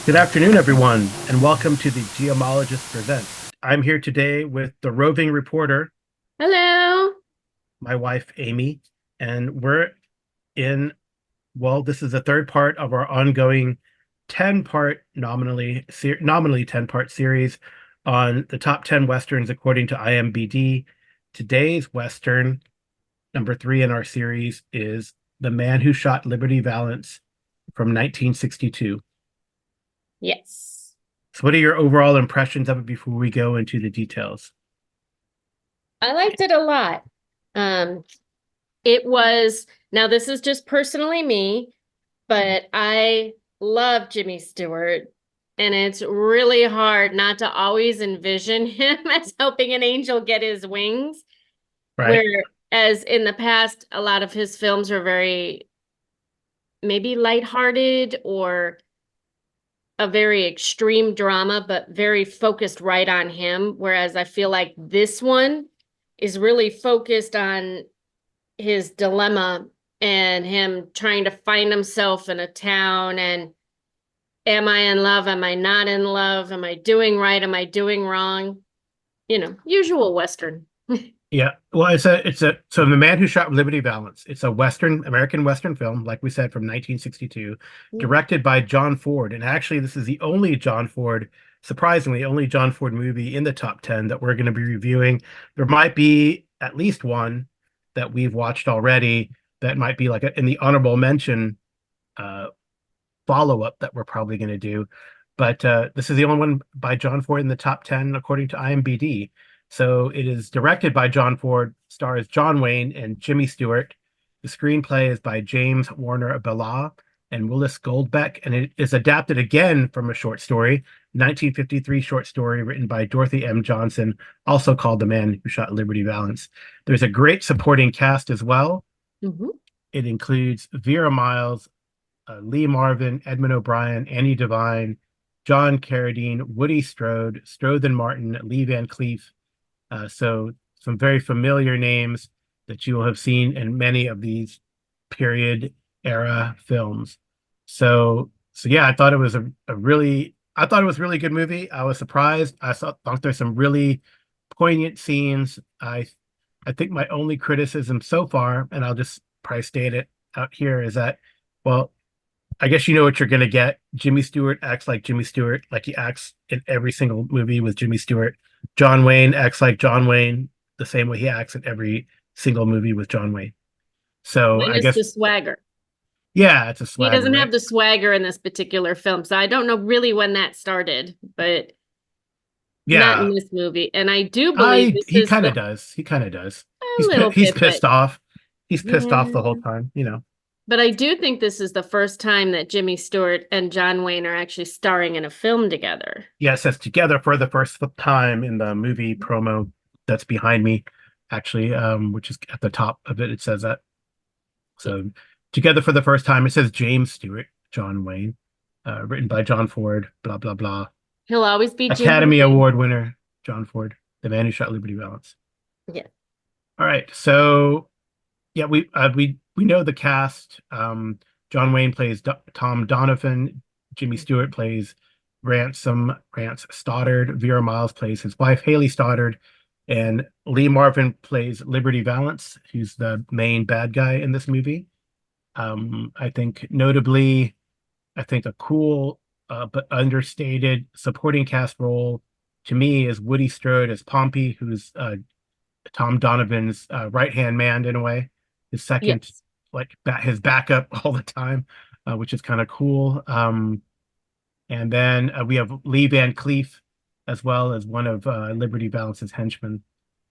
Good afternoon, everyone, and welcome to the GMologist Presents. I'm here today with the roving reporter, Hello. my wife, Amy, and this is the third part of our ongoing 10-part nominally 10-part series on the top 10 Westerns according to IMBD. Today's Western, number three in our series, is The Man Who Shot Liberty Valance from 1962. Yes. So what are your overall impressions of it before we go into the details? I liked it a lot. Um, it was, now this is just personally me, but I love Jimmy Stewart, and it's really hard not to always envision him as helping an angel get his wings, Right? whereas in the past, a lot of his films are very maybe lighthearted or a very extreme drama, but very focused right on him. Whereas I feel like this one is really focused on his dilemma and him trying to find himself in a town and am I in love? Am I not in love? Am I doing right? Am I doing wrong? Usual Western. Yeah. Well, so The Man Who Shot Liberty Valance. It's a American Western film, like we said, from 1962, directed by John Ford. And actually, this is the only surprisingly, only John Ford movie in the top 10 that we're going to be reviewing. There might be at least one that we've watched already that might be like in the honorable mention uh, follow-up that we're probably going to do. But this is the only one by John Ford in the top 10 according to IMBD. So it is directed by John Ford, stars John Wayne and Jimmy Stewart. The screenplay is by James Warner Ballard and Willis Goldbeck, and it is adapted again from a short story, 1953 short story written by Dorothy M. Johnson, also called The Man Who Shot Liberty Valance. There's a great supporting cast as well. Mhm. It includes Vera Miles, Lee Marvin, Edmund O'Brien, Annie Devine, John Carradine, Woody Strode, Strothan Martin, Lee Van Cleef. So some very familiar names that you will have seen in many of these period era films. So yeah, I thought it was a really good movie. I was surprised. Thought there's some really poignant scenes. I think my only criticism so far, and I'll just probably state it out here, is that, well, I guess you know what you're gonna get. Jimmy Stewart acts like Jimmy Stewart, like he acts in every single movie with Jimmy Stewart. John Wayne acts like John Wayne, the same way he acts in every single movie with John Wayne. So I Minus guess, the swagger. yeah, it's a He swagger, doesn't have right? the swagger in this particular film, so I don't know really when that started, but not in Yeah, this movie. And I do believe I this he is kind of the does. He kind of does. a little He's bit, but pissed off. He's pissed off the whole yeah. time, you know. But I do think this is the first time that Jimmy Stewart and John Wayne are actually starring in a film together. Yeah, it says together for the first time in the movie promo that's behind me, actually, which is at the top of it. It says that. Yeah. So together for the first time, it says James Stewart, John Wayne, written by John Ford, blah, blah, blah. He'll always be Jimmy Academy Wayne. Award winner, John Ford, the man who shot Liberty Valance. Yeah. All right. So yeah, we know the cast. John Wayne plays Tom Doniphon. Jimmy Stewart plays Rance Stoddard. Vera Miles plays his wife, Haley Stoddard. And Lee Marvin plays Liberty Valance, who's the main bad guy in this movie. I think notably, I think a cool but understated supporting cast role to me is Woody Strode as Pompey, who's Tom Donovan's right-hand man in a way, his second, Yes. like his backup all the time, which is kind of cool. And then we have Lee Van Cleef as well as one of Liberty Valance's henchmen.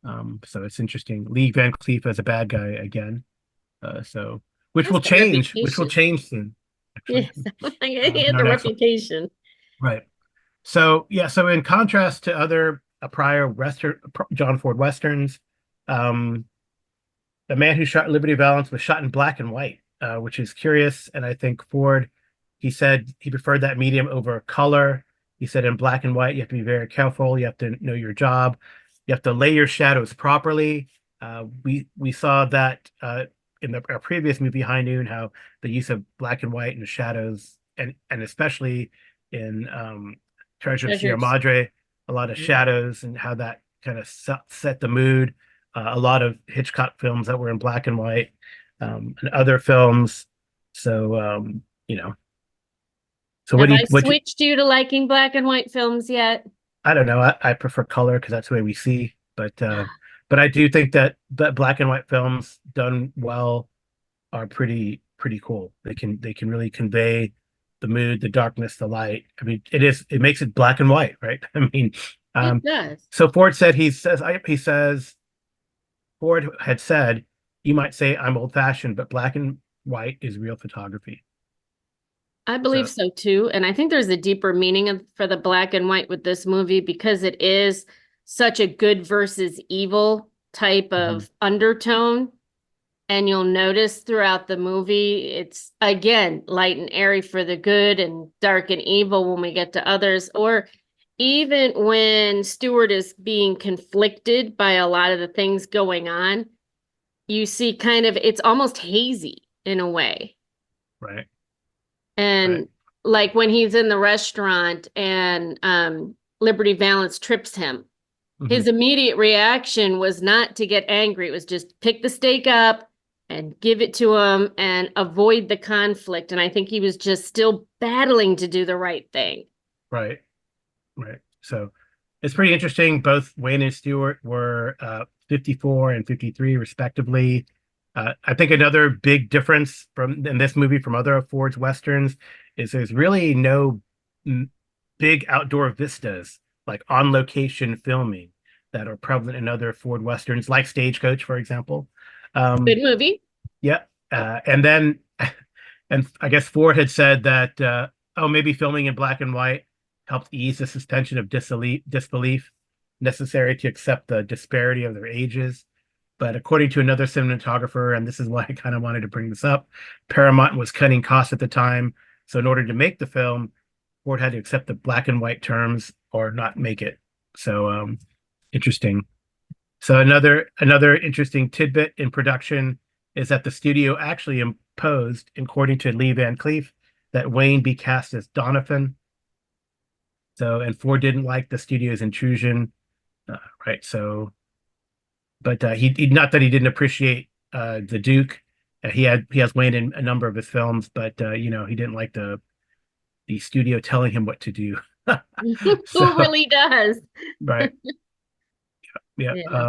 So it's interesting. Lee Van Cleef as a bad guy again. So That's the which will reputation. change soon, actually, Yes. He in had our the next one. reputation. Right. So yeah, so in contrast to other prior John Ford westerns, um, The Man Who Shot Liberty Valance was shot in black and white, which is curious. And I think Ford, he said he preferred that medium over color. He said in black and white, you have to be very careful. You have to know your job. You have to lay your shadows properly. We saw that in our previous movie High Noon, how the use of black and white and shadows, and especially in Treasure of Sierra Treasures. Madre, a lot of shadows and how that kind of set the mood. A lot of Hitchcock films that were in black and white, and other films. So so Have I what you switched you to liking black and white films yet? I don't know. I prefer color because that's the way we see. But I do think that black and white films done well are pretty cool. They can really convey the mood, the darkness, the light. I mean, it makes it black and white, right? I mean, It um, does. so he says Ford had said, you might say I'm old fashioned, but black and white is real photography. I believe So so too. And I think there's a deeper meaning for the black and white with this movie because it is such a good versus evil type mhm, of undertone. And you'll notice throughout the movie, it's again light and airy for the good and dark and evil when we get to others. Or even when Stewart is being conflicted by a lot of the things going on, you see kind of it's almost hazy in a way. right, right, And like when he's in the restaurant and Liberty Valance trips him, mhm, his immediate reaction was not to get angry. It was just pick the steak up and give it to him and avoid the conflict. And I think he was just still battling to do the right thing. right. Right. So it's pretty interesting. Both Wayne and Stewart were 54 and 53, respectively. I think another big difference from in this movie from other Ford's Westerns is there's really no big outdoor vistas, like on location filming, that are prevalent in other Ford Westerns, like Stagecoach, for example. Good Um, movie. yeah. And then, and I guess Ford had said that, oh, maybe filming in black and white helped ease the suspension of disbelief necessary to accept the disparity of their ages. But according to another cinematographer, and this is why I kind of wanted to bring this up, Paramount was cutting costs at the time. So in order to make the film, Ford had to accept the black and white terms or not make it. So interesting. So another interesting tidbit in production is that the studio actually imposed, according to Lee Van Cleef, that Wayne be cast as Doniphon. So and Ford didn't like the studio's intrusion, right? So, but he not that he didn't appreciate the Duke. He has Wayne in a number of his films, but he didn't like the studio telling him what to do. So Who really does? right, yeah. Yeah.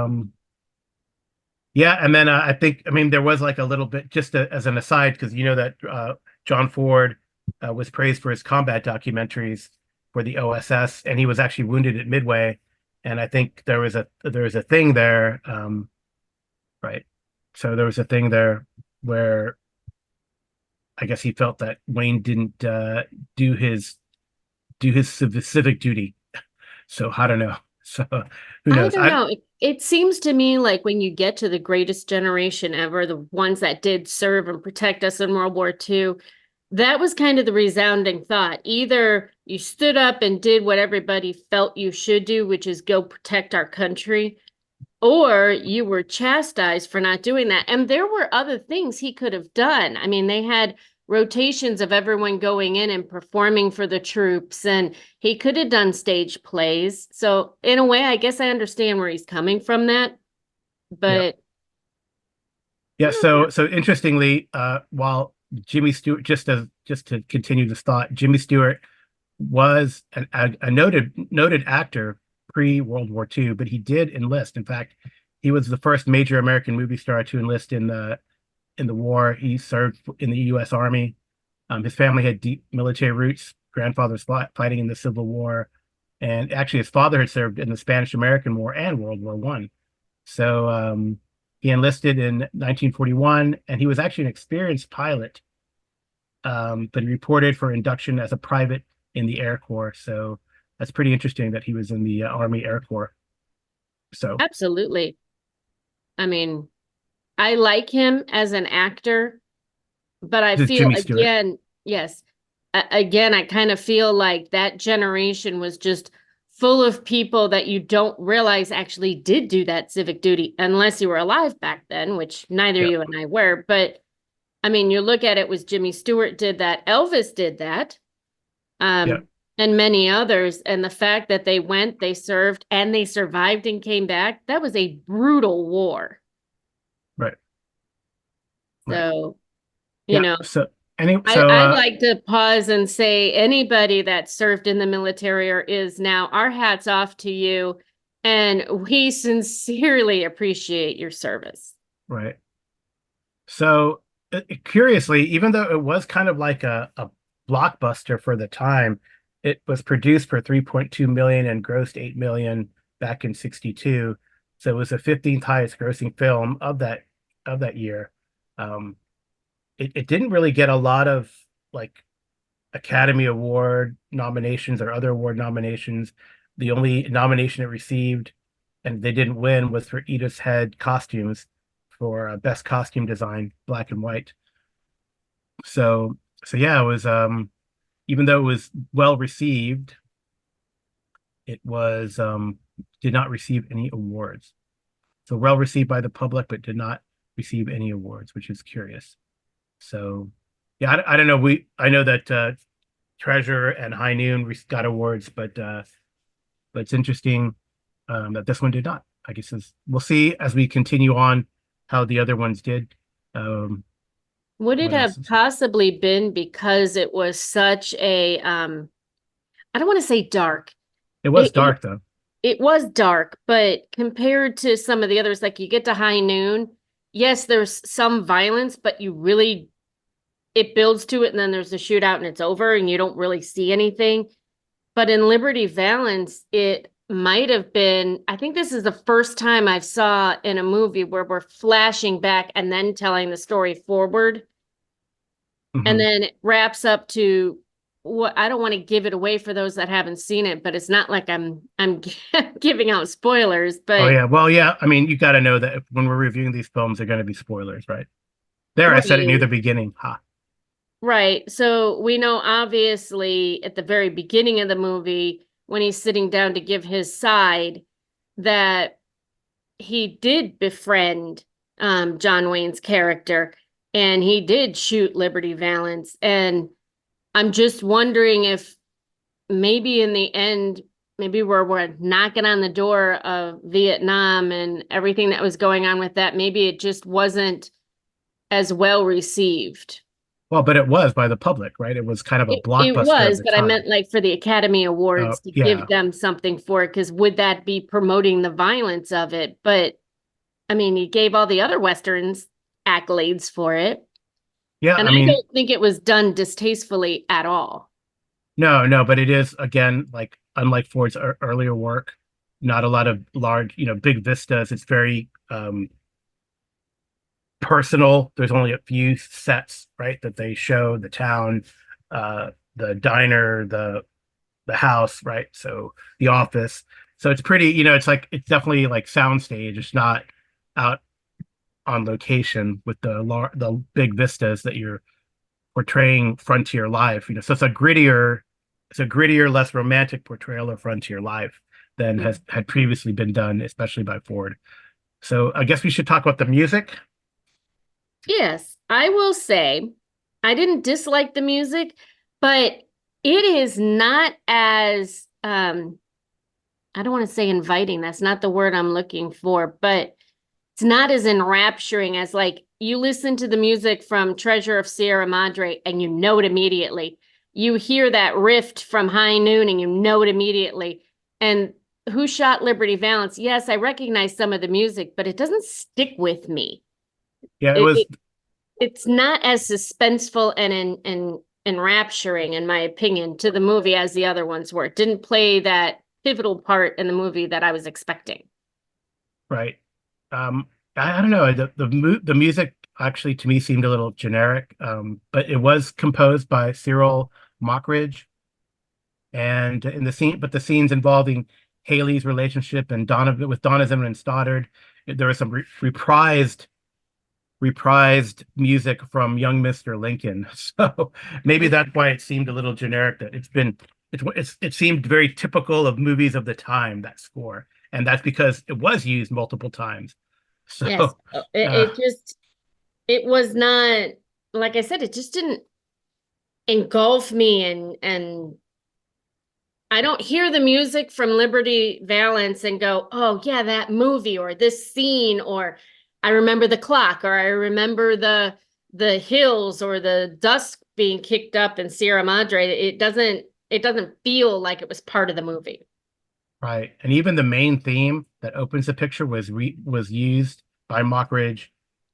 Yeah, and then I mean there was like a little bit just as an aside because you know that John Ford was praised for his combat documentaries for the OSS, and he was actually wounded at Midway, and I think there was a thing there, right? So there was a thing there where I guess he felt that Wayne didn't do his civic duty. So I don't know. So who I knows? don't know. It seems to me like when you get to the greatest generation ever, the ones that did serve and protect us in World War II, that was kind of the resounding thought. Either you stood up and did what everybody felt you should do, which is go protect our country, or you were chastised for not doing that. And there were other things he could have done. I mean, they had rotations of everyone going in and performing for the troops, and he could have done stage plays. So, in a way, I guess I understand where he's coming from that, Yeah. but I Yeah, don't know. so interestingly, while Jimmy Stewart, just to continue this thought, Jimmy Stewart was a noted actor pre-World War II, but he did enlist. In fact, he was the first major American movie star to enlist in the war. He served in the U.S. Army. His family had deep military roots. Grandfather's fighting in the Civil War, and actually his father had served in the Spanish-American War and World War One. So he enlisted in 1941, and he was actually an experienced pilot, but he reported for induction as a private in the Air Corps. So that's pretty interesting that he was in the Army Air Corps. So Absolutely. I mean, I like him as an actor, but I this is feel Jimmy Stewart. again, yes, again, I kind of feel like that generation was just full of people that you don't realize actually did do that civic duty unless you were alive back then, which neither Yeah, you and I were. But I mean, you look at it was Jimmy Stewart did that, Elvis did that. yeah, Um, and many others. And the fact that they went, they served, and they survived and came back, that was a brutal war. Right. Right. So, you Yeah. know, So any I, so I'd like to pause and say anybody that served in the military or is now, our hats off to you. And we sincerely appreciate your service. right. So curiously, even though it was kind of like a blockbuster for the time, it was produced for 3.2 million and grossed 8 million back in 62. So it was the 15th highest grossing film of that year. Um, it didn't really get a lot of like Academy Award nominations or other award nominations. The only nomination it received, and they didn't win, was for Edith's Head costumes for best costume design, black and white. So, so yeah, it was even though it was well received, it was did not receive any awards. So well received by the public, but did not receive any awards, which is curious. So, yeah, I don't know. I know that Treasure and High Noon got awards, but it's interesting that this one did not. I guess we'll see as we continue on how the other ones did. Um, Would it what have else is possibly been because it was such a, I don't want to say dark. it was It, it dark though. it was dark, but compared to some of the others, like you get to High Noon, yes, there's some violence, but you really, it builds to it, and then there's a shootout and it's over and you don't really see anything. But in Liberty Valance, it might have been, I think this is the first time I've saw in a movie where we're flashing back and then telling the story forward. And Hmm. then it wraps up to what, I don't want to give it away for those that haven't seen it, but it's not like I'm giving out spoilers, Oh but yeah, well yeah. I mean, you got to know that when we're reviewing these films, they're going to be spoilers, right? There, I said it near right. the beginning. Ha. Right. So we know obviously at the very beginning of the movie, when he's sitting down to give his side, that he did befriend John Wayne's character and he did shoot Liberty Valance. And I'm just wondering if maybe in the end, maybe we're knocking on the door of Vietnam and everything that was going on with that. Maybe it just wasn't as well received. Well, but it was by the public, right? It was kind of a It blockbuster of was, the but I meant time. like for the Academy Awards to Yeah, give them something for it, because would that be promoting the violence of it? But I mean, he gave all the other Westerns accolades for it. yeah. And I I mean, don't think it was done distastefully at all. no, no, but it is again like unlike Ford's earlier work, not a lot of large, big vistas. It's very personal. There's only a few sets, right, that they show the town, the diner, the house, right? So the office. So it's pretty, it's like it's definitely like soundstage. It's not out on location with the big vistas that you're portraying frontier life. So it's a grittier, less romantic portrayal of frontier life than has had previously been done, especially by Ford. So I guess we should talk about the music. Yes, I will say I didn't dislike the music, but it is not as I don't want to say inviting. That's not the word I'm looking for, but it's not as enrapturing as like you listen to the music from Treasure of Sierra Madre and you know it immediately. You hear that riff from High Noon and you know it immediately. And Who Shot Liberty Valance? Yes, I recognize some of the music, but it doesn't stick with me. Yeah, it It, was it it's not as suspenseful and enrapturing, in my opinion, to the movie as the other ones were. It didn't play that pivotal part in the movie that I was expecting. right. I don't know. The music actually to me seemed a little generic, but it was composed by Cyril Mockridge, and in the scenes involving Haley's relationship and Donovan with Donovan and Stoddard, there was some reprised music from Young Mr. Lincoln. So maybe that's why it seemed a little generic. That it seemed very typical of movies of the time, that score, and that's because it was used multiple times. Yes. So uh, It was not, like I said, it just didn't engulf me and I don't hear the music from Liberty Valance and go, oh yeah, that movie or this scene, or I remember the clock, or I remember the hills or the dusk being kicked up in Sierra Madre. It doesn't feel like it was part of the movie. Right. And even the main theme that opens the picture was used by Mockridge,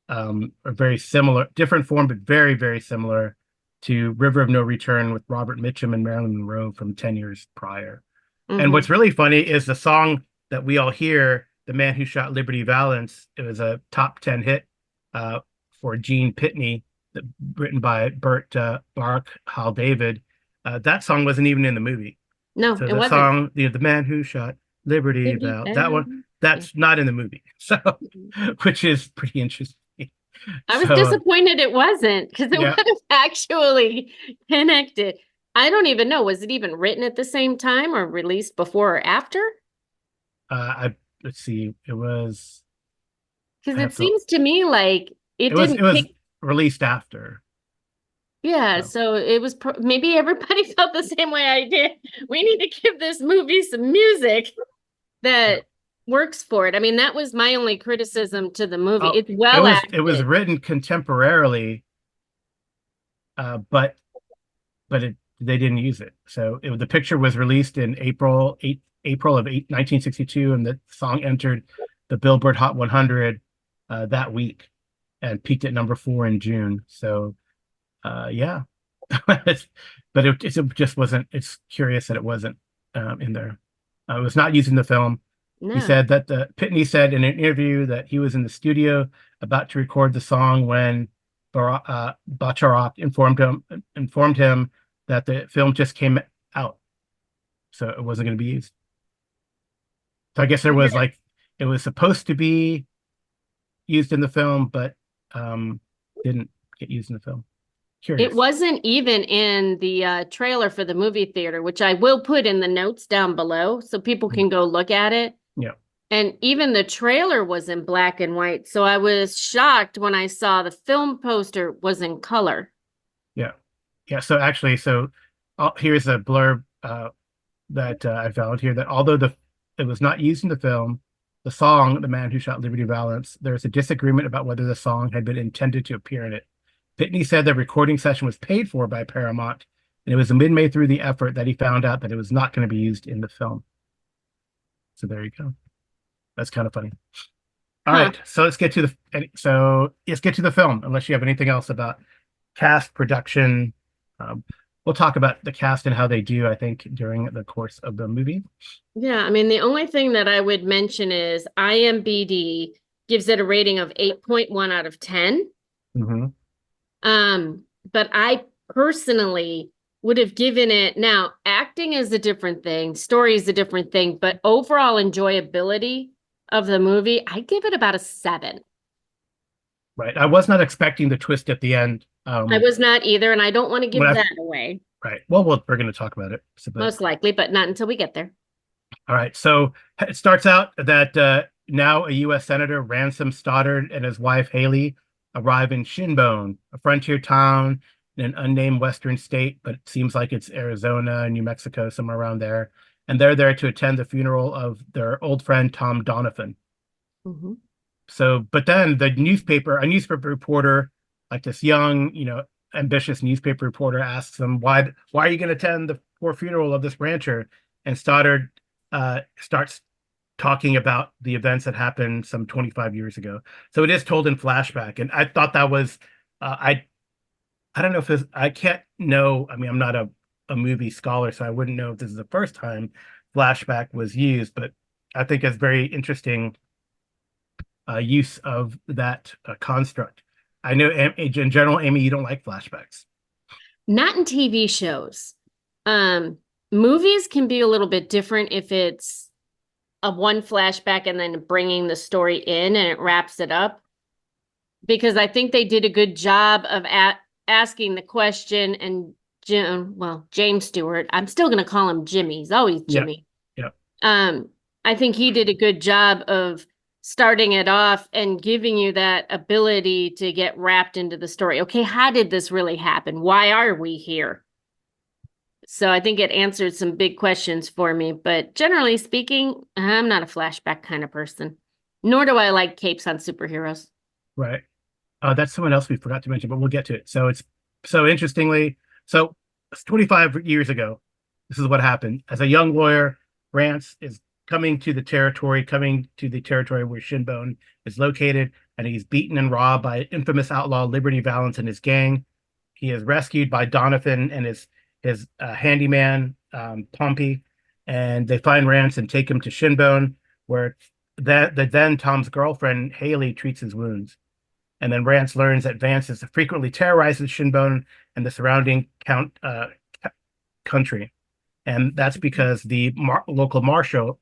a very similar, different form, but very, very similar to River of No Return with Robert Mitchum and Marilyn Monroe from 10 years prior. And Mm-hmm. what's really funny is the song that we all hear, The Man Who Shot Liberty Valance. It was a top 10 hit for Gene Pitney, written by Burt Bach Hal David. That song wasn't even in the movie. No, So it the wasn't. song, the man who shot Liberty Liberty Val, that one, Valance. Yeah. that's not in the movie. So, which is pretty interesting. I was So, disappointed it wasn't because it would yeah, have actually connected. I don't even know. Was it even written at the same time or released before or after? I let's see, it was. Because I it have to. seems to me like it It didn't was kick. released after. Yeah, So, so it was maybe everybody felt the same way I did. We need to give this movie some music yeah. that works for it. I mean, that was my only criticism to the movie. Oh, It's well it was acted. written contemporarily, but they didn't use it. So the picture was released in April of 1962, and the song entered the Billboard Hot 100 that week and peaked at number 4 in June. So yeah, but it just wasn't. It's curious that it wasn't in there. It was not used in the film. He No. said that Pitney said in an interview that he was in the studio about to record the song when Bacharach informed him that the film just came out, so it wasn't going to be used. So I guess there was like it was supposed to be used in the film, but didn't get used in the film. It Curious. wasn't even in the trailer for the movie theater, which I will put in the notes down below so people can go look at it. Yeah, And even the trailer was in black and white. So I was shocked when I saw the film poster was in color. yeah, yeah. So actually, here's a blurb that I found here that although it was not used in the film, the song "The Man Who Shot Liberty Valance," there's a disagreement about whether the song had been intended to appear in it. Pitney said the recording session was paid for by Paramount, and it was midway through the effort that he found out that it was not going to be used in the film. So there you go. That's kind of funny. All Huh. right, so let's get to the film. Unless you have anything else about cast, production, um, we'll talk about the cast and how they do, I think, during the course of the movie. Yeah, I mean, the only thing that I would mention is IMBD gives it a rating of 8.1 out of 10. Mm-hmm. But I personally would have given it, now acting is a different thing, story is a different thing, but overall enjoyability of the movie, I give it about a 7. Right. I was not expecting the twist at the end. I was not either, and I don't want to When give I that away, Right. Well, we're going to talk about it. But most likely, but not until we get there. all right. So it starts out that now a U.S. Senator Ransom Stoddard and his wife Haley arrive in Shinbone, a frontier town in an unnamed western state, but it seems like it's Arizona, New Mexico, somewhere around there. And they're there to attend the funeral of their old friend Tom Doniphon. Mm-hmm. So, but then a newspaper reporter, like this young, ambitious newspaper reporter, asks them, why are you going to attend the poor funeral of this rancher? And Stoddard starts talking about the events that happened some 25 years ago. So it is told in flashback. And I thought that was, I don't know if I can't know. I mean, I'm not a movie scholar, so I wouldn't know if this is the first time flashback was used, but I think it's very interesting use of that construct. I know in general, Amy, you don't like flashbacks. Not in TV shows. Um, Movies can be a little bit different if it's a one flashback and then bringing the story in and it wraps it up. Because I think they did a good job of asking the question, and James Stewart, I'm still going to call him Jimmy. He's always Yeah, Jimmy. yeah, I think he did a good job of starting it off and giving you that ability to get wrapped into the story. Okay, how did this really happen? Why are we here? So I think it answered some big questions for me. But generally speaking, I'm not a flashback kind of person, nor do I like capes on superheroes. Right. That's someone else we forgot to mention, but we'll get to it. So it's so interestingly, so it's 25 years ago. This is what happened. As a young lawyer, Rance is coming to the territory where Shinbone is located, and he's beaten and robbed by infamous outlaw Liberty Vallance and his gang. He is rescued by Doniphon and his handyman Pompey, and they find Rance and take him to Shinbone, where that then Tom's girlfriend Haley treats his wounds. And then Rance learns that Vance is frequently terrorizes Shinbone and the surrounding country. And that's because the local marshal,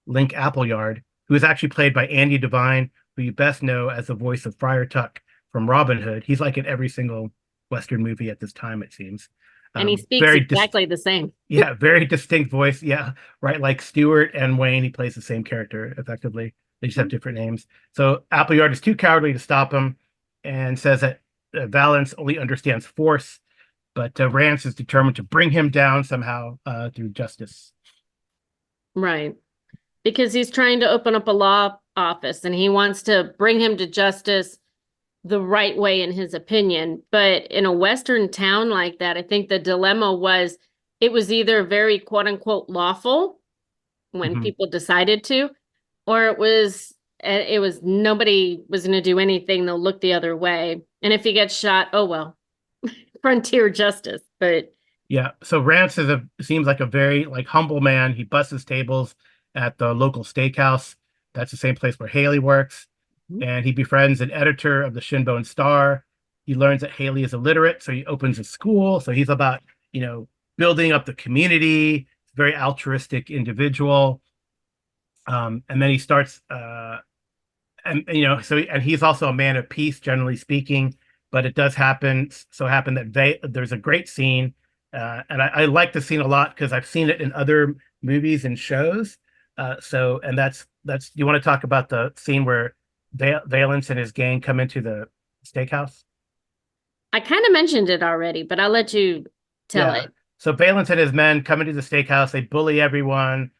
Link Appleyard, who is actually played by Andy Devine, who you best know as the voice of Friar Tuck from Robin Hood. He's like in every single Western movie at this time, it seems. And he speaks Very exactly the same. yeah, very distinct voice. Yeah, right. Like Stewart and Wayne, he plays the same character effectively. They just have different names. So Appleyard is too cowardly to stop him and says that Vallance only understands force, but Rance is determined to bring him down somehow through justice. Right. Because he's trying to open up a law office and he wants to bring him to justice the right way, in his opinion. But in a Western town like that, I think the dilemma was it was either very quote unquote lawful when people decided to, or it was nobody was going to do anything. They'll look the other way. And if he gets shot, oh well, frontier justice. But yeah, so Rance seems like a very like humble man. He busts tables at the local steakhouse. That's the same place where Haley works. And he befriends an editor of the Shinbone Star. He learns that Haley is illiterate, so he opens a school. So he's about, building up the community. Very altruistic individual. And then he starts, and he's also a man of peace, generally speaking. But it does happen that there's a great scene, and I like the scene a lot because I've seen it in other movies and shows. And that's you want to talk about the scene where Vallance and his gang come into the steakhouse? I kind of mentioned it already, but I'll let you tell it. So Vallance and his men come into the steakhouse. They bully everyone.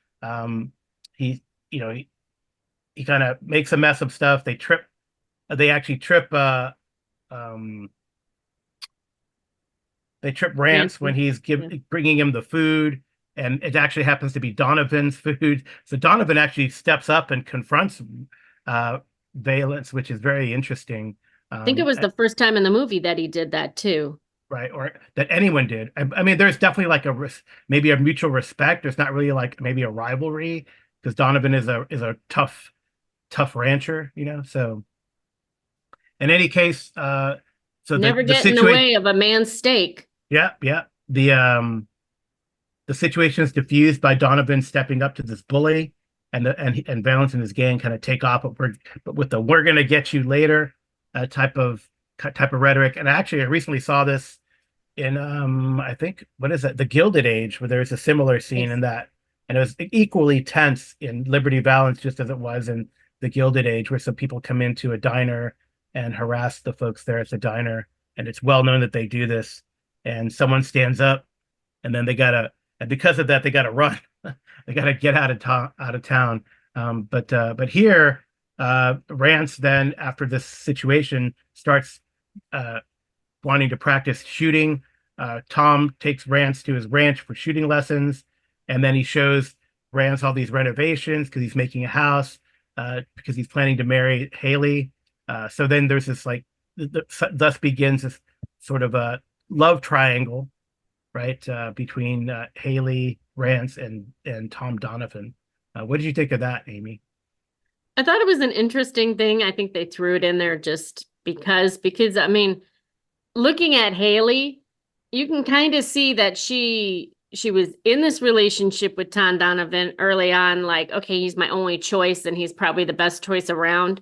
He, he kind of makes a mess of stuff. They actually trip. They trip Rance when he's bringing him the food, and it actually happens to be Donovan's food. So Donovan actually steps up and confronts Vallance, which is very interesting. I think it was the first time in the movie that he did that too. Right, or that anyone did. I mean, there's definitely like maybe a mutual respect. There's not really like maybe a rivalry because Donovan is a tough rancher, So in any case, so never get in the way of a man's steak. Yeah. The situation is diffused by Donovan stepping up to this bully, and Vallance and his gang kind of take off, but with the "we're gonna get you later" type of rhetoric. And actually, I recently saw this in I think what is it, The Gilded Age, where there's a similar scene in that, and it was equally tense in Liberty Valance, just as it was in The Gilded Age, where some people come into a diner and harass the folks there at the diner, and it's well known that they do this, and someone stands up, and then and because of that, they gotta run. They gotta get out of town. But here, Rance then, after this situation, starts wanting to practice shooting. Tom takes Rance to his ranch for shooting lessons, and then he shows Rance all these renovations because he's making a house, because he's planning to marry Haley. So then there's this thus begins this sort of a love triangle, right, between Haley, Rance, and Tom Doniphon. What did you think of that, Amy? I thought it was an interesting thing. I think they threw it in there just because I mean, looking at Haley, you can kind of see that she was in this relationship with Tom Doniphon early on, like, okay, he's my only choice and he's probably the best choice around.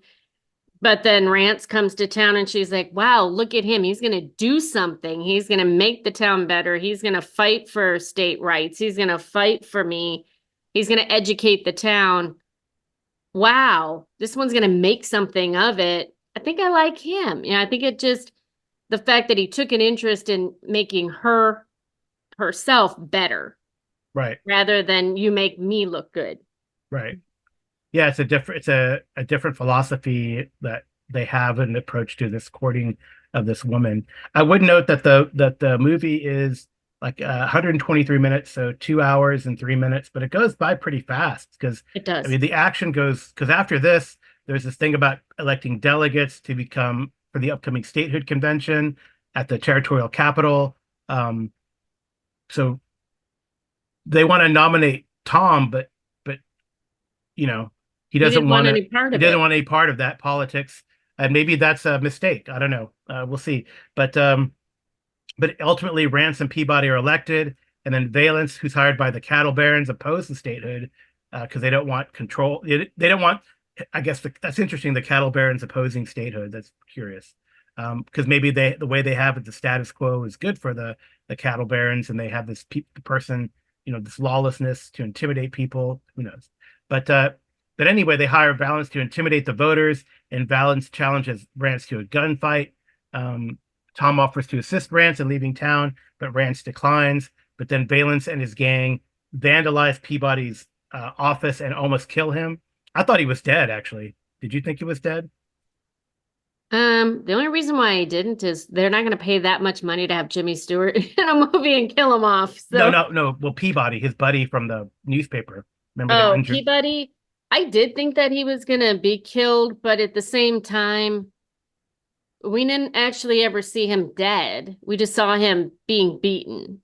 But then Rance comes to town and she's like, wow, look at him. He's going to do something. He's going to make the town better. He's going to fight for state rights. He's going to fight for me. He's going to educate the town. Wow, this one's going to make something of it. I think I like him. I think the fact that he took an interest in making her herself better Right. rather than you make me look good. Right. Yeah, it's a different philosophy that they have an approach to this courting of this woman. I would note that the movie is like 123 minutes, so 2 hours and 3 minutes, but it goes by pretty fast because It I does. mean the action goes because after this, there's this thing about electing delegates to become for the upcoming statehood convention at the territorial capital. Um, so they want to nominate Tom, but you know, he He doesn't didn't want want to, any part he of doesn't it. want any part of that politics. And maybe that's a mistake. I don't know. We'll see. But ultimately Ransom Peabody are elected, and then Vallance, who's hired by the cattle barons, oppose the statehood because they don't want control. They don't want. I guess that's interesting. The cattle barons opposing statehood. That's curious because maybe the way they have it, the status quo is good for the cattle barons, and they have this person, this lawlessness to intimidate people. Who knows? But uh, but anyway, they hire Vallance to intimidate the voters, and Vallance challenges Rance to a gunfight. Um, Tom offers to assist Rance in leaving town, but Rance declines. But then Valance and his gang vandalize Peabody's office and almost kill him. I thought he was dead, actually. Did you think he was dead? The only reason why I didn't is they're not going to pay that much money to have Jimmy Stewart in a movie and kill him off. No, So, no, no. Well, Peabody, his buddy from the newspaper. Remember the oh, injured? Peabody, I did think that he was going to be killed, but at the same time, we didn't actually ever see him dead. We just saw him being beaten.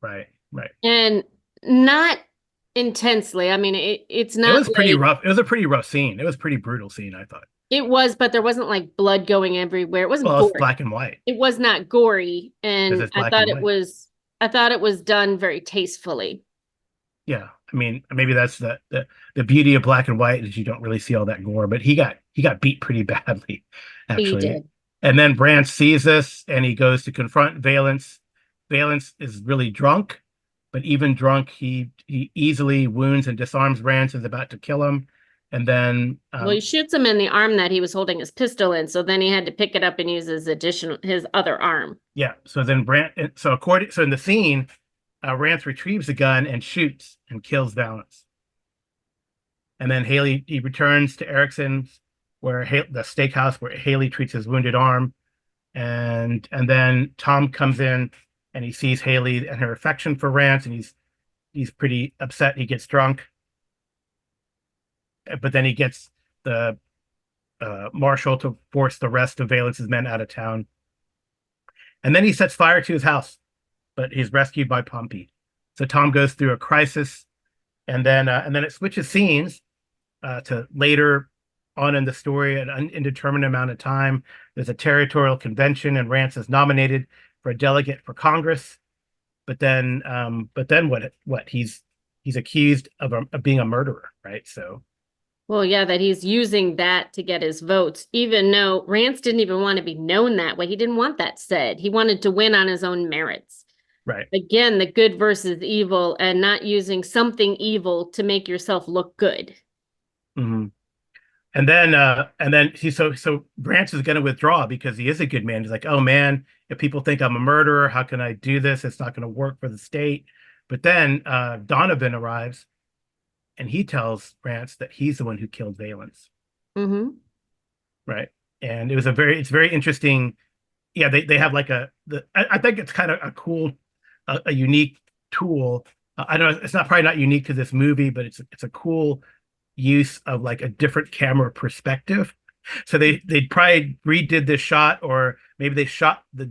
Right, right. And not intensely. I mean, it's It not was pretty like rough. It was a pretty rough scene. It was a pretty brutal scene, I thought. it was, but there wasn't like blood going everywhere. It wasn't Well, it's gory. black and white It was not gory, because and it's black and white. I thought it was done very tastefully. Yeah, I mean, maybe that's the beauty of black and white is you don't really see all that gore, but he got beat pretty badly, He actually. did. And then Brant sees this and he goes to confront Valance. Valance is really drunk, but even drunk, he easily wounds and disarms Rance, is about to kill him. And then Well, he shoots him in the arm that he was holding his pistol in, so then he had to pick it up and use his other arm. yeah, so then so in the scene, Rance retrieves the gun and shoots and kills Valance. And then he returns to Erickson's, the steakhouse where Haley treats his wounded arm, and then Tom comes in and he sees Haley and her affection for Rance, and he's pretty upset. He gets drunk, but then he gets the marshal to force the rest of Valance's men out of town, and then he sets fire to his house, but he's rescued by Pompey. So Tom goes through a crisis, and then it switches scenes to later on in the story, an indeterminate amount of time. There's a territorial convention, and Rance is nominated for a delegate for Congress. But then what? He's accused of being a murderer, right? So Well, yeah, that he's using that to get his votes, even though Rance didn't even want to be known that way. He didn't want that said. He wanted to win on his own merits. right. Again, the good versus evil and not using something evil to make yourself look good. Mm-hmm. And then so Branch is going to withdraw because he is a good man. He's like, oh man, if people think I'm a murderer, how can I do this? It's not going to work for the state. But then Donovan arrives and he tells Branch that he's the one who killed Valance. Mm-hmm. Right. And it's very interesting. Yeah, they have like I think it's kind of a cool, a unique tool. I know it's not probably not unique to this movie, but it's a cool use of like a different camera perspective. So they probably redid this shot, or maybe they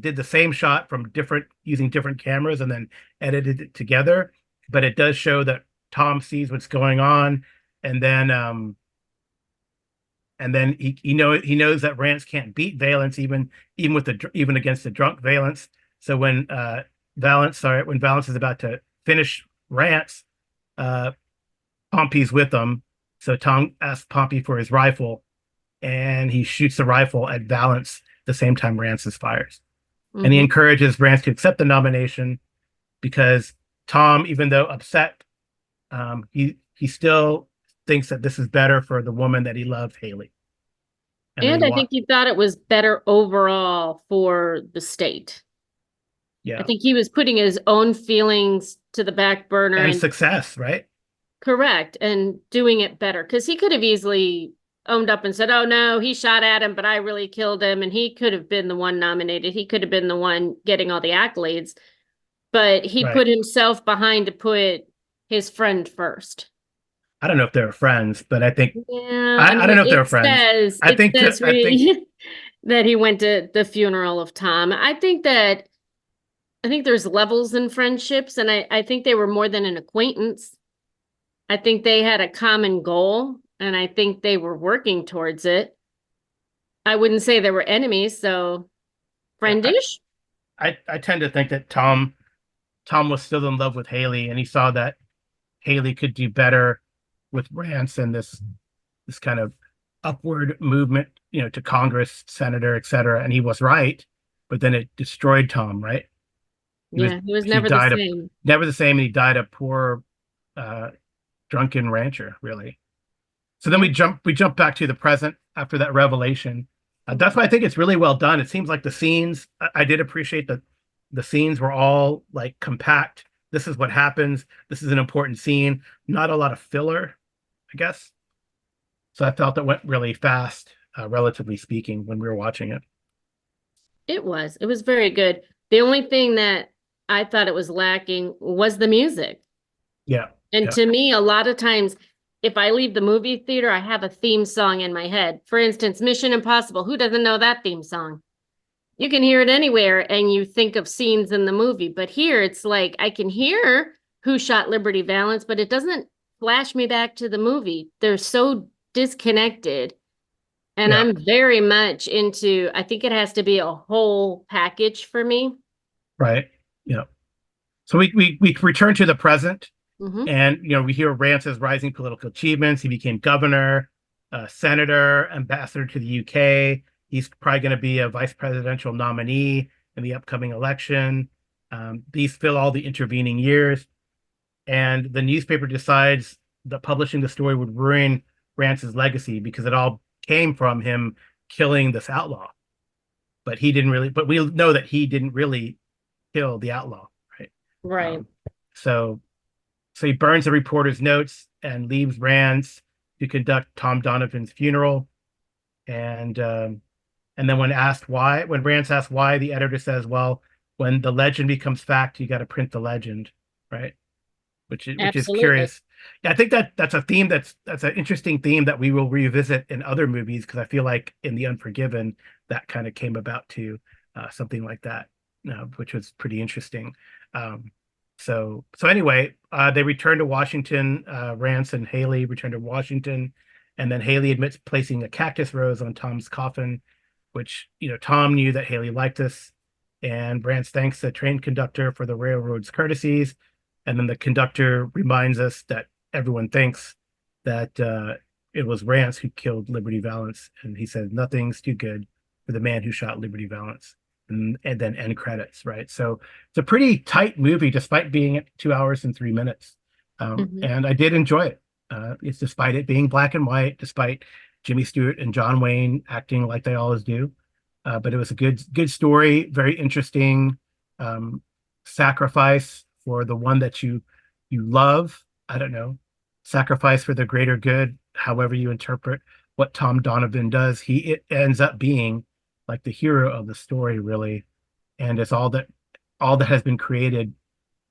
did the same shot from using different cameras and then edited it together. But it does show that Tom sees what's going on, and then he knows that Rance can't beat Valance even against the drunk Valance. So when Valance is about to finish Rance, uh, Pompey's with them. So Tom asks Pompey for his rifle, and he shoots the rifle at Vallance the same time Rance fires. And he Mm-hmm. encourages Rance to accept the nomination because Tom, even though upset, he still thinks that this is better for the woman that he loved, Haley. And then And I think he thought it was better overall for the state. I Yeah. think he was putting his own feelings to the back burner And and success, right? correct and doing it better because he could have easily owned up and said, "Oh no, he shot at him, but I really killed him," and he could have been the one nominated. He could have been the one getting all the accolades, but he Right. put himself behind to put his friend first. I don't know if they were friends, but I think Yeah, I I don't mean, know if they were friends. it says I think that he went to the funeral of Tom. I think there's levels in friendships, and I think they were more than an acquaintance. I think they had a common goal, and I think they were working towards it. I wouldn't say they were enemies, so yeah, friendish. I tend to think that Tom was still in love with Haley, and he saw that Haley could do better with Rance and this kind of upward movement, to Congress, senator, et cetera. And he was right, but then it destroyed Tom, right? Yeah, he was He never the died of same. never the same, and he died a poor uh drunken rancher, really. So then Yeah. we jump back to the present after that revelation. That's why I think it's really well done. It seems like the scenes, I did appreciate that the scenes were all like compact. This is what happens. This is an important scene. Not a lot of filler, I guess. So I felt it went really fast, relatively speaking, when we were watching it. It was. It was very good. The only thing that I thought it was lacking was the music. Yeah, And yeah, to me, a lot of times, if I leave the movie theater, I have a theme song in my head. For instance, Mission Impossible. Who doesn't know that theme song? You can hear it anywhere and you think of scenes in the movie. But here it's like I can hear Who Shot Liberty Valance, but it doesn't flash me back to the movie. They're so disconnected. And yeah, I'm very much into, I think it has to be a whole package for me. right. Yeah. So we return to the present. Hmm. And we hear Rance's rising political achievements. He became governor, senator, ambassador to the UK. He's probably going to be a vice presidential nominee in the upcoming election. These fill all the intervening years, and the newspaper decides that publishing the story would ruin Rance's legacy because it all came from him killing this outlaw. But he didn't really. But we know that he didn't really kill the outlaw, right? Right. Um, so so he burns the reporter's notes and leaves Rance to conduct Tom Doniphan's funeral. And then when Rance asked why, the editor says, "Well, when the legend becomes fact, you got to print the legend, right?" Which is Absolutely. curious. Yeah, I think that's a theme that's an interesting theme that we will revisit in other movies because I feel like in The Unforgiven that kind of came about too, something like that, which was pretty interesting. Um, so anyway, they return to Washington. Rance and Haley return to Washington, and then Haley admits placing a cactus rose on Tom's coffin, which Tom knew that Haley liked this, and Rance thanks the train conductor for the railroad's courtesies, and then the conductor reminds us that everyone thinks that it was Rance who killed Liberty Valance, and he says nothing's too good for the man who shot Liberty Valance, and then end credits, right? So it's a pretty tight movie, despite being at 2 hours and 3 minutes, Hmm. and I did enjoy it. It's despite it being black and white, despite Jimmy Stewart and John Wayne acting like they always do. But it was a good story, very interesting um, sacrifice for the one that you love. I don't know, sacrifice for the greater good. However you interpret what Tom Donovan does, it ends up being like the hero of the story, really, and it's all that has been created.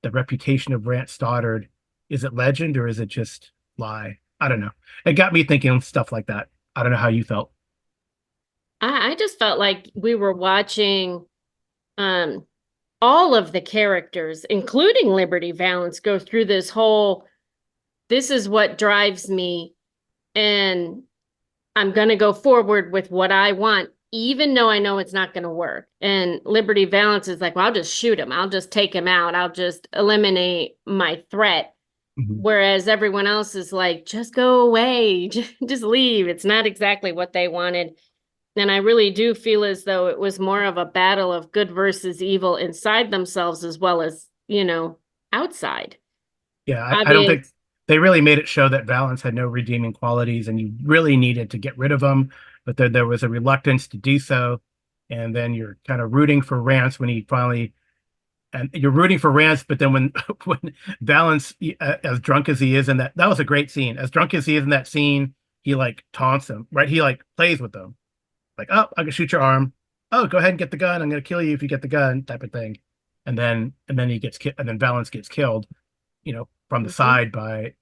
The reputation of Brant Stoddard, is it legend or is it just lie? I don't know. It got me thinking stuff like that. I don't know how you felt. I just felt like we were watching um all of the characters, including Liberty Valance, go through this is what drives me, and I'm going to go forward with what I want, even though I know it's not going to work. And Liberty Valance is like, well, I'll just shoot him. I'll just take him out. I'll just eliminate my threat. Mhm. Whereas everyone else is like, just go away, just leave. It's not exactly what they wanted. And I really do feel as though it was more of a battle of good versus evil inside themselves as well as, outside. Yeah, I don't think Obvious. they really made it show that Valance had no redeeming qualities and you really needed to get rid of him, but there was a reluctance to do so. And then you're kind of rooting for Rance when he finally and you're rooting for Rance, but then when when Vallance, as drunk as he is in that was a great scene. As drunk as he is in that scene, he like taunts him, right? He like plays with them, like, oh, I can shoot your arm. Oh, go ahead and get the gun. I'm gonna kill you if you get the gun, type of thing. And then he gets and then Vallance gets killed, from the Mhm. side by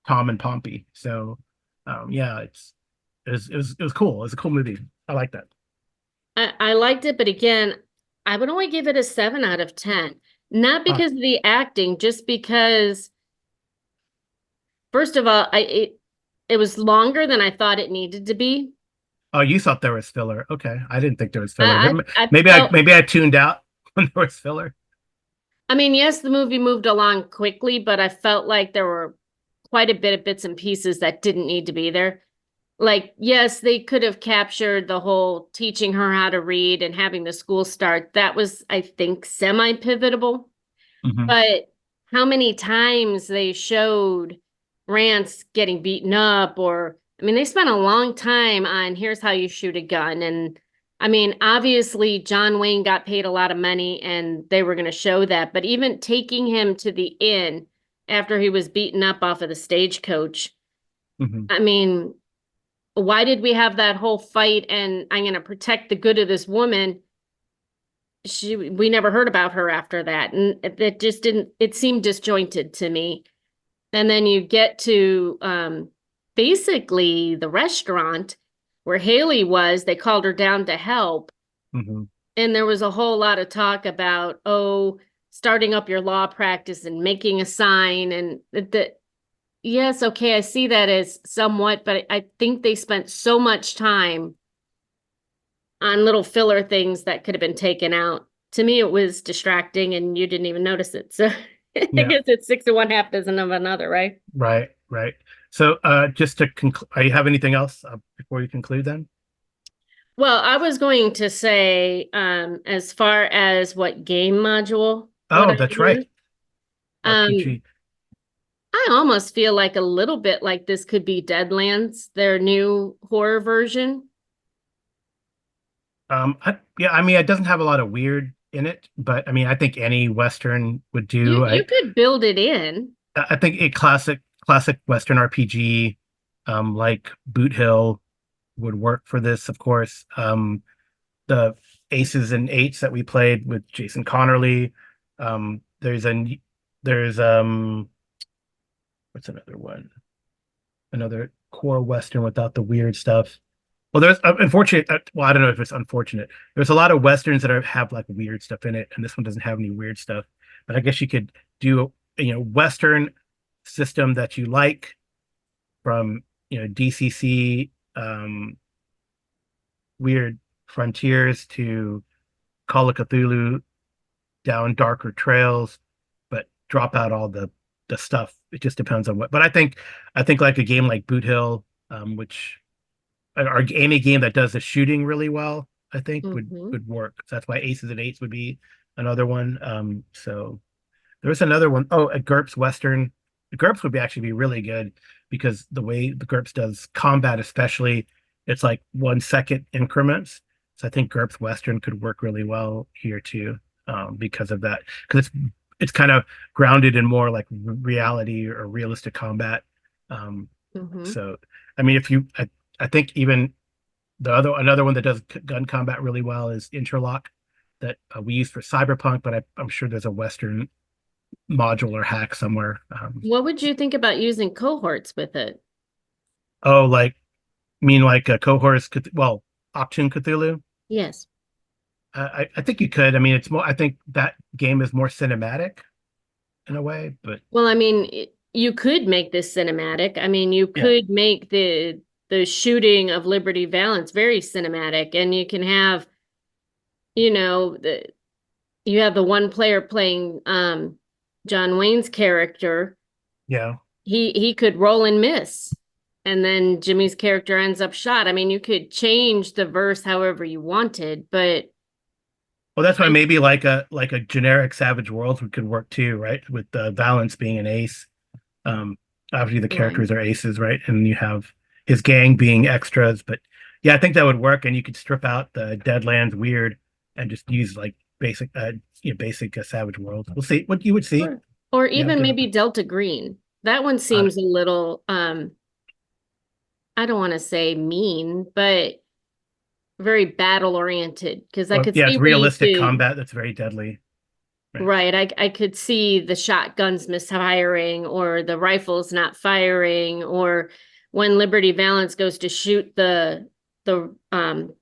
Tom and Pompey. So, yeah, it was cool. It was a cool movie. I like that. I liked it, but again, I would only give it a 7 out of 10. Not Huh. because of the acting, just because, first of all, it was longer than I thought it needed to be. Oh, you thought there was filler. Okay. I didn't think there was filler. I Maybe I, I maybe I felt, maybe I tuned out when there was filler. I mean, yes, the movie moved along quickly, but I felt like there were quite a bit of bits and pieces that didn't need to be there. Like, yes, they could have captured the whole teaching her how to read and having the school start. That was, I think, semi-pivotal. Hmm. But how many times they showed Rance getting beaten up, or I mean, they spent a long time on here's how you shoot a gun. And I mean, obviously, John Wayne got paid a lot of money and they were going to show that. But even taking him to the inn after he was beaten up off of the stagecoach, Hmm. I mean, why did we have that whole fight? And I'm going to protect the good of this woman. We never heard about her after that. And it just didn't, it seemed disjointed to me. And then you get to basically the restaurant where Haley was, they called her down to help. Hmm. And there was a whole lot of talk about, oh, starting up your law practice and making a sign. And yes, okay, I see that as somewhat, but I think they spent so much time on little filler things that could have been taken out. To me, it was distracting and you didn't even notice it. So I Yeah. guess it's six of one, half dozen of another, right? Right. Right. So, just to conclude, you have anything else before you conclude then? Well, I was going to say, as far as what game module would Oh, I that's right. use? Um, RPG. I almost feel like a little bit like this could be Deadlands, their new horror version. Yeah, I mean, it doesn't have a lot of weird in it, but I mean, I think any Western would You do. you could build it in. I think a classic Western RPG, like Boot Hill would work for this, of course. The aces and eights that we played with Jason Connerly. There's what's another one? Another core Western without the weird stuff. Well, there's unfortunate. Well, I don't know if it's unfortunate. There's a lot of westerns that have like weird stuff in it, and this one doesn't have any weird stuff. But I guess you could do western system that you like from DCC, Weird Frontiers to Call of Cthulhu, down darker trails, but drop out all the stuff. It just depends on what. But I think like a game like Boot Hill, which or any game that does the shooting really well, I think would Hmm. would work. So that's why Aces and Eights would be another one. So there was another one. Oh, a GURPS Western. The GURPS would actually be really good because the way the GURPS does combat, especially, it's like 1 second increments. So I think GURPS Western could work really well here too, because of that. Because it's kind of grounded in more like reality or realistic combat. Um, Hmm. so I mean, I think even another one that does gun combat really well is Interlock that we use for Cyberpunk, but I'm sure there's a Western module or hack somewhere. What would you think about using cohorts with it? Oh, like mean like a cohorts, well, Octune Cthulhu. Yes. I think you could. I mean, it's more. I think that game is more cinematic in a way, but Well, I mean, you could make this cinematic. I mean, you yeah, could make the shooting of Liberty Valance very cinematic, and you can have, you know, you have the one player playing John Wayne's character. yeah. He could roll and miss, and then Jimmy's character ends up shot. I mean, you could change the verse however you wanted, but Well, that's why I, maybe like a generic Savage Worlds could work too, right? With the Vallance being an ace. Um, Obviously the right. characters are aces, right? And you have his gang being extras, but yeah, I think that would work. And you could strip out the Deadlands weird and just use like basic basic Savage World. We'll see what you would see. Or Yeah, even okay. maybe Delta Green. That one seems a little I don't want to say mean, but very battle oriented because I Well, could yeah, see it's where you realistic could, combat that's very deadly. Right. right. I could see the shotguns misfiring or the rifles not firing, or when Liberty Valance goes to shoot the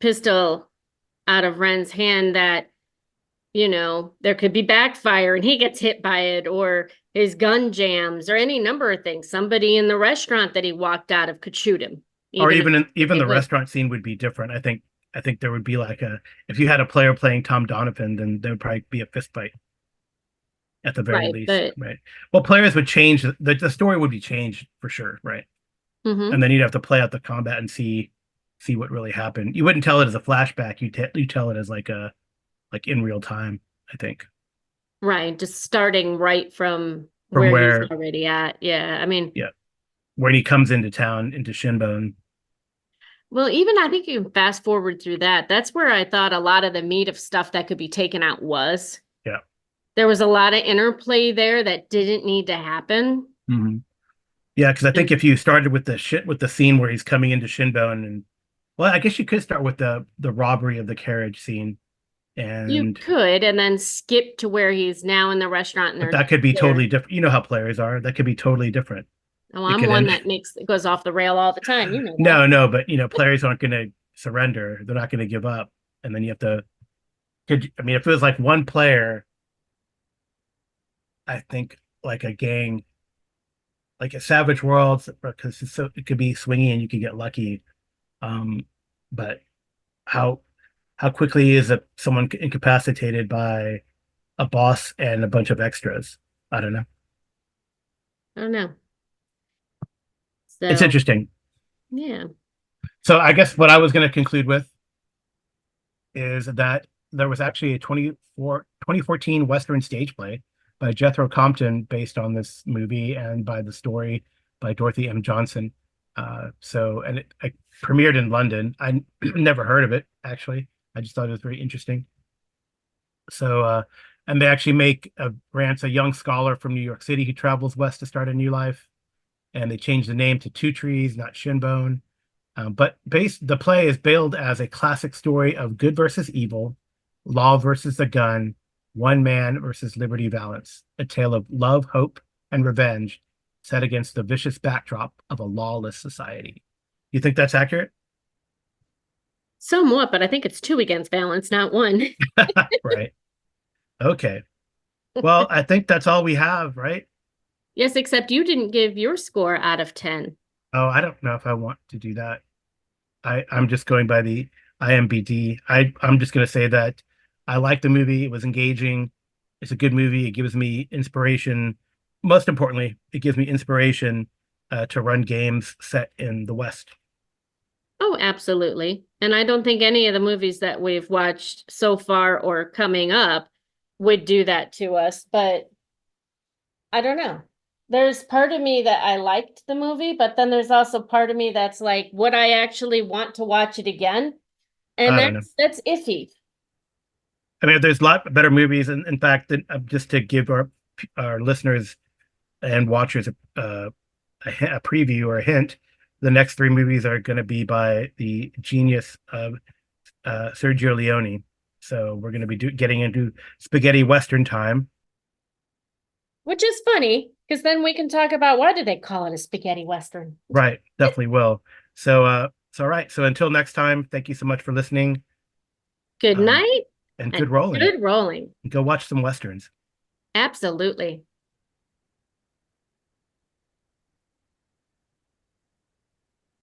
pistol out of Ren's hand, that there could be backfire and he gets hit by it, or his gun jams, or any number of things. Somebody in the restaurant that he walked out of could shoot him, Or even if even they the would. restaurant scene would be different. I think there would be like a if you had a player playing Tom Doniphon, then there would probably be a fist fight at the very Right, least, but right? Well, players would change the story would be changed for sure, right? And mhm. then you'd have to play out the combat and see what really happened. You wouldn't tell it as a flashback. You tell it as like in real time, I think. Right, just starting right from From where he's where already at. Yeah, I mean, yeah, when he comes into town into Shinbone. well, even I think you can fast forward through that. That's where I thought a lot of the meat of stuff that could be taken out was. Yeah. There was a lot of interplay there that didn't need to happen. Hmm. Yeah, because I think And if you started with the scene where he's coming into Shinbone and well, I guess you could start with the robbery of the carriage scene you and could, and then skip to where he's now in the restaurant and but they're that could be there. totally different. You know how players are. That could be totally different. Oh, It I'm could one end. that goes off the rail all the time. You know that. No, no, but players aren't going to surrender. They're not going to give up, and then you have to. I mean, if it was like one player, I think like a gang, like a Savage Worlds, because it could be swingy and you could get lucky. Um, but how how quickly is someone incapacitated by a boss and a bunch of extras? I don't know. I don't know. It's So, interesting. yeah. So I guess what I was going to conclude with is that there was actually a 2014 Western stage play by Jethro Compton based on this movie and by the story by Dorothy M. Johnson. And it premiered in London. I never heard of it, actually. I just thought it was very interesting. And they actually make Rance a young scholar from New York City who travels west to start a new life. And they changed the name to Two Trees, not Shinbone. But the play is billed as a classic story of good versus evil, law versus the gun, one man versus Liberty Valance, a tale of love, hope, and revenge set against the vicious backdrop of a lawless society. You think that's accurate? Somewhat, but I think it's two against Vallance, not one. Right. Okay. Well, I think that's all we have, right? Yes, except you didn't give your score out of 10. Oh, I don't know if I want to do that. I'm just going by the IMBD. I'm just going to say that I like the movie. It was engaging. It's a good movie. It gives me inspiration. Most importantly, it gives me inspiration to run games set in the West. Oh, absolutely. And I don't think any of the movies that we've watched so far or coming up would do that to us, but I don't know. There's part of me that I liked the movie, but then there's also part of me that's like, would I actually want to watch it again? And I don't know. that's iffy. I mean, there's a lot better movies. And in fact, just to give our listeners and watchers a preview or a hint, the next three movies are going to be by the genius of Sergio Leone. So we're going to be getting into spaghetti Western time. Which is funny, because then we can talk about why did they call it a spaghetti Western? Right, definitely will. So all right. So until next time, thank you so much for listening. Good night And good and rolling. good rolling. Go watch some Westerns. Absolutely.